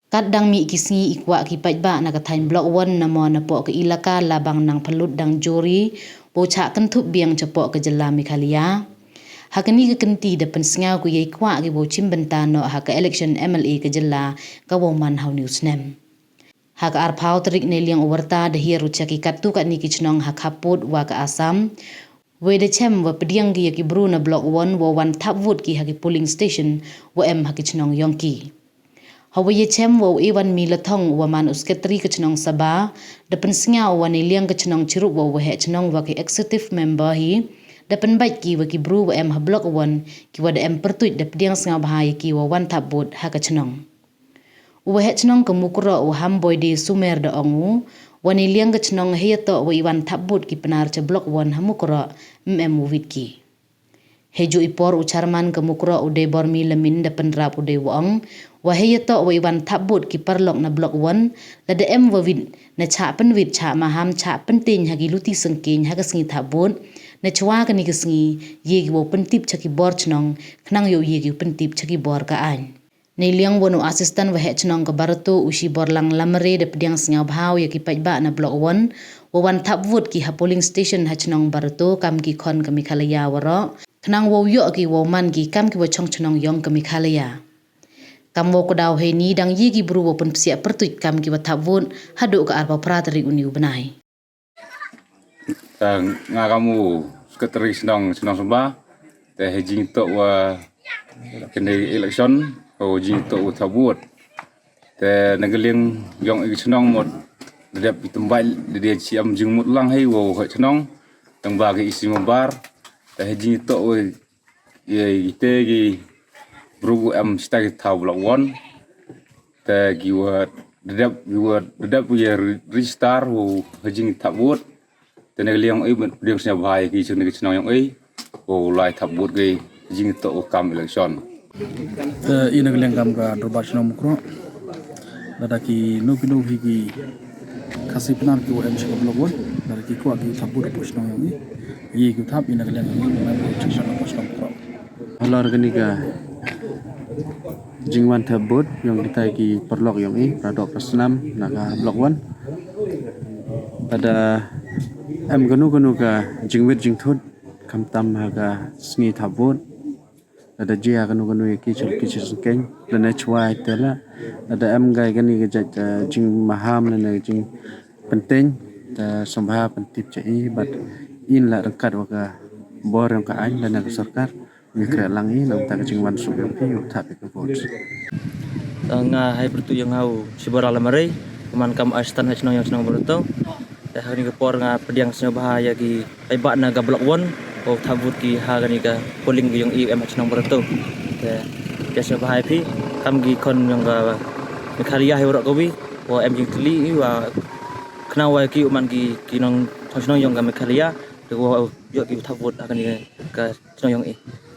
Kadang mi kisngi ikwa ki pajba na kathain blok 1 na mo na po ke ilaka labang nang pelut dang jori po cha kentup biang cepok ke jela Mikhalia. Hakani ke kenti depan sengau ku ye ikwa ki bo chimbenta no ha ke election MLA ke jela ka wo man hau news nem. Ha ka arpau terik ne liang uwarta de hiru chaki katu kat ni kichnong ha kaput wa ke Asam. We de chem wa pediang ki ki bru na blok 1 wa wan tap vote ki ha ki polling station wa em ha kichnong yongki. Hawa ye chem wa iwan mi latong wa man usketri kechnong Sabah depan singa wa ni liang kechnong Cirup wa he chnong wa ki executive member hi depan baik ki wa ki bru wa em ha blok 1 ki wa de em pertuit de pediang singa bahai ki wa wan tap bot ha kechnong wa he chnong ke mukro wa hamboy de sumer de ongu wa ni liang kechnong he to wa iwan tap bot ki penar ce blok 1 ha mukro wit ki Heju ipor ucarman ke mukro ude bormi lemin depan rap ude wong wa heyeto wa iwan tabut ki perlok na blok 1 la de em wa wit na cha pen wit cha maham cha pentin hagi luti sengkin ha kasngi tabut na chwa ka ni kasngi ye ki wo pentip chaki bor chnong khnang yo ye ki pentip chaki bor ka an nei liang wonu assistant wa he chnong ka barato ushi bor lang lamre de pediang singa bhau ye ki pajba na blok 1 wa wan tabut ki ha polling station ha chnong barato kam ki khon ka Mikhalia waro Kenang wo yo ki wo man ki kam ki wo chong chnong yong ke Mikhalia. Kam wo ko daw he ni dang yi ki bru wo pun psia pertuit kam ki wa thabun hadu ka arpa pratari uniu benai. Nga kamu sekretari senang Sabah te he jing to wa kene election o jing to wa thabut te nageling yong ik senang mod dedap itembal de siam jing mut lang he wo he senang tang ba ki isi mabar te jing to ye ite gi brugu am stag taw blok 1 te gi wa dedap ye register wo hajing tabut te ne liang ai ben dia snya bhai ki chune ki chnong yang ai wo lai tabut gi jing to kam election te ina liang kam ka doba chnong mukro dada ki no hi ki kasi penar ki wo am shka blok 1 dada ki ko ki tabut po chnong yang ye ki thap ina liang ni na chiksha po chnong mukro Halar ganika jingwan tabut yang kita ki perlok yang pradok kesnam naga blok 1 pada em ganu ka jingwit jingthut kamtam haga sngi tabut ada jia ganu ki chul ki chiskeng lana chwai tela ada em gai gani ga jing maham lana jing penting ta sambha pentip chai bat in la rangkat waka bor yang ka ain lana ka sarkar mikra langi nang ta jingwan subang ki uthap ke votes nga hai bertu yang hau sibara lamare keman kam astan hachnong yang senang bertu dah hari ke por nga pediang senya bahaya ki ai ba na ga blok 1 ko thabut ki ha gani ka polling yang em hachnong bertu ya senya bahaya pi kam gi kon yang ga Mikhalia he ro kobi wa em jing tli wa khna wa ki man ki nong hachnong yang ga Mikhalia ko yo ki thabut ha gani ka senong yang